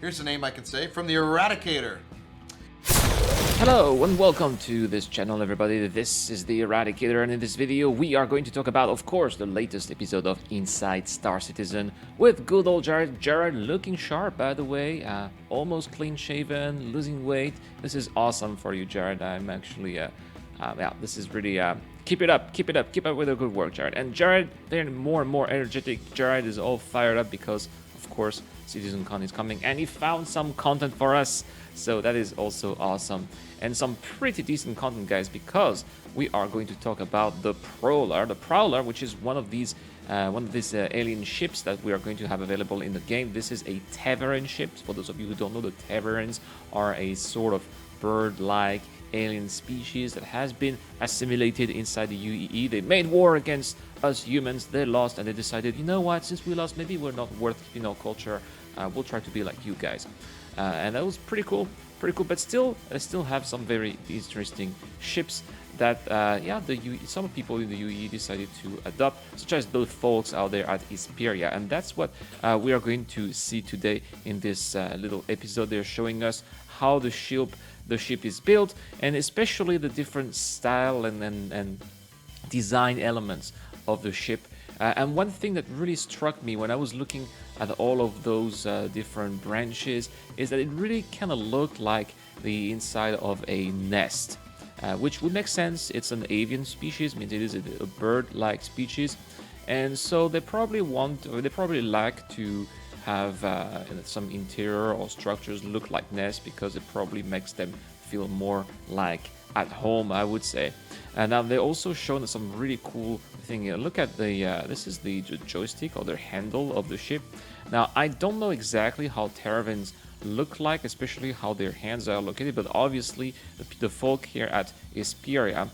Here's a name I can say from the Eradicator. Hello and welcome to this channel, everybody. This is the Eradicator, and in this video we are going to talk about, of course, the latest episode of Inside Star Citizen with good old Jared. Jared looking sharp, by the way, almost clean shaven, losing weight. This is awesome for you, Jared. I'm actually, yeah, this is really, keep it up with the good work, Jared. And Jared, they're more and more energetic. Jared is all fired up because, of course, CitizenCon is coming, and he found some content for us. So that is also awesome, and some pretty decent content, guys, because we are going to talk about the Prowler, which is one of these alien ships that we are going to have available in the game. This is a Tevarin ship. For those of you who don't know, the Tevarins are a sort of bird-like alien species that has been assimilated inside the UEE. They made war against us humans. They lost, and they decided, you know what? Since we lost, maybe we're not worth keeping our culture. We'll try to be like you guys. And that was pretty cool, but still, I still have some very interesting ships that, yeah, some people in the UE decided to adopt, such as those folks out there at Isperia, and that's what we are going to see today in this little episode. They're showing us how the ship is built, and especially the different style and design elements of the ship. And one thing that really struck me when I was looking at all of those different branches is that it really kind of looked like the inside of a nest, which would make sense. It's an avian species, means it is a bird-like species, and so they probably like to have some interior or structures look like nests because it probably makes them feel more like at home, I would say. And now they also shown some really cool thing. Look at the this is the joystick or the handle of the ship. Now I don't know exactly how Teravins look like, especially how their hands are located, but obviously the folk here at Isperia.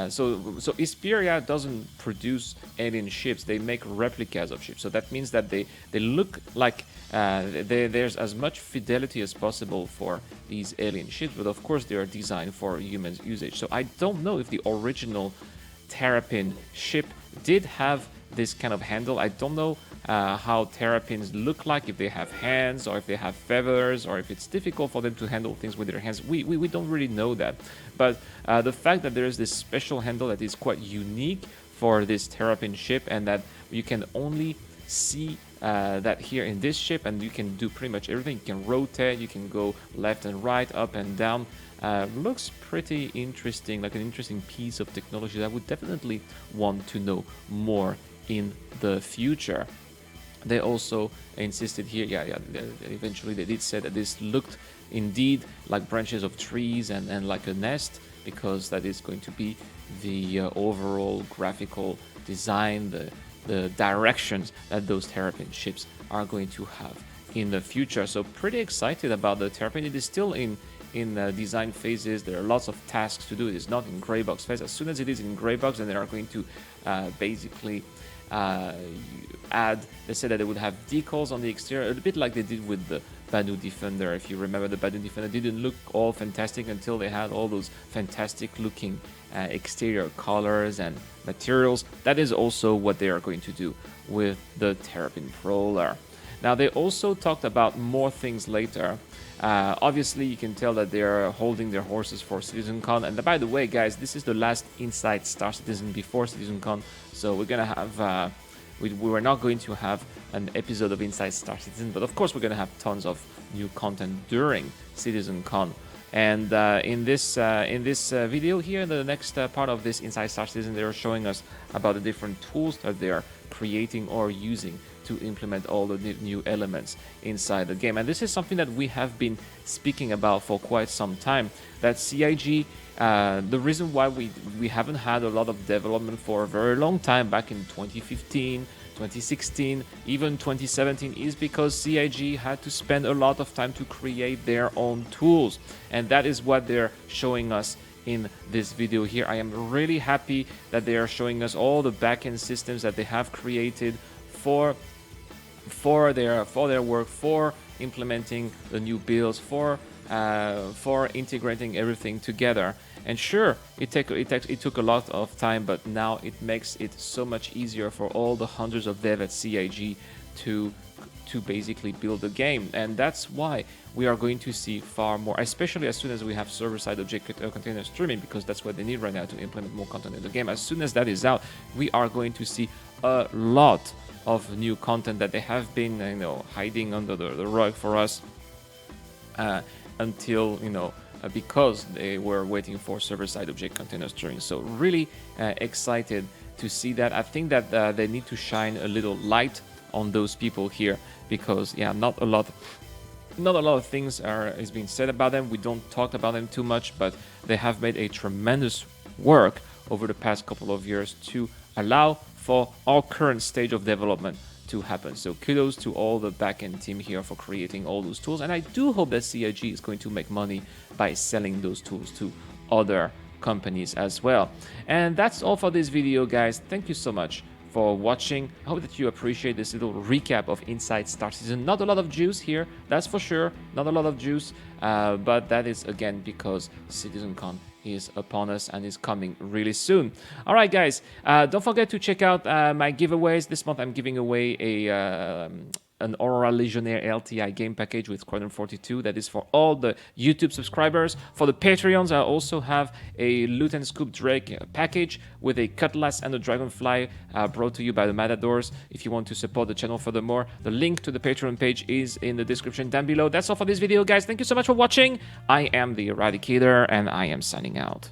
So Isperia doesn't produce alien ships; they make replicas of ships. So that means that they look like there's as much fidelity as possible for these alien ships, but of course they are designed for human usage. So I don't know if the original Terrapin ship did have this kind of handle. I don't know how Terrapins look like, if they have hands or if they have feathers, or if it's difficult for them to handle things with their hands. We don't really know that. But the fact that there is this special handle that is quite unique for this Terrapin ship, and that you can only see that here in this ship, and you can do pretty much everything. You can rotate, you can go left and right, up and down. Looks pretty interesting, like an interesting piece of technology that I would definitely want to know more in the future. They also insisted here, eventually they did say that this looked indeed like branches of trees and like a nest, because that is going to be the overall graphical design, the directions that those Terrapin ships are going to have in the future. So pretty excited about the Terrapin. It is still in design phases. There are lots of tasks to do. It is not in gray box phase. As soon as it is in gray box, then they are going to basically add. They said that they would have decals on the exterior, a bit like they did with the Banu Defender. If you remember, the Banu Defender didn't look all fantastic until they had all those fantastic looking exterior colors and materials. That is also what they are going to do with the Teravin Prowler. Now they also talked about more things later. Obviously you can tell that they're holding their horses for CitizenCon, and by the way, guys, this is the last Inside Star Citizen before CitizenCon, so we're gonna have we were not going to have an episode of Inside Star Citizen, but of course we're gonna have tons of new content during CitizenCon. And in this video here, the next part of this Inside Star Citizen, they are showing us about the different tools that they are creating or using to implement all the new elements inside the game. And this is something that we have been speaking about for quite some time, that CIG, the reason why we haven't had a lot of development for a very long time, back in 2015, 2016, even 2017, is because CIG had to spend a lot of time to create their own tools. And that is what they're showing us in this video here. I am really happy that they are showing us all the backend systems that they have created for their work, for implementing the new builds, for integrating everything together. And sure, it took a lot of time, but now it makes it so much easier for all the hundreds of devs at CIG to to basically build a game. And that's why we are going to see far more, especially as soon as we have server-side object container streaming, because that's what they need right now to implement more content in the game. As soon as that is out, we are going to see a lot of new content that they have been, hiding under the rug for us until, because they were waiting for server-side object container streaming. So really excited to see that. I think that they need to shine a little light on those people here, because not a lot of things is being said about them. We don't talk about them too much, but they have made a tremendous work over the past couple of years to allow for our current stage of development to happen. So kudos to all the backend team here for creating all those tools, and I do hope that CIG is going to make money by selling those tools to other companies as well. And that's all for this video, guys. Thank you so much for watching. I hope that you appreciate this little recap of Inside Star Citizen. Not a lot of juice here, that's for sure. Not a lot of juice, but that is again because CitizenCon is upon us and is coming really soon. All right, guys, don't forget to check out my giveaways. This month I'm giving away an Aurora Legionnaire LTI game package with Squadron 42. That is for all the YouTube subscribers. For the Patreons, I also have a Loot and Scoop Drake package with a Cutlass and a Dragonfly brought to you by the Matadors. If you want to support the channel furthermore, the link to the Patreon page is in the description down below. That's all for this video, guys. Thank you so much for watching. I am the Eradicator, and I am signing out.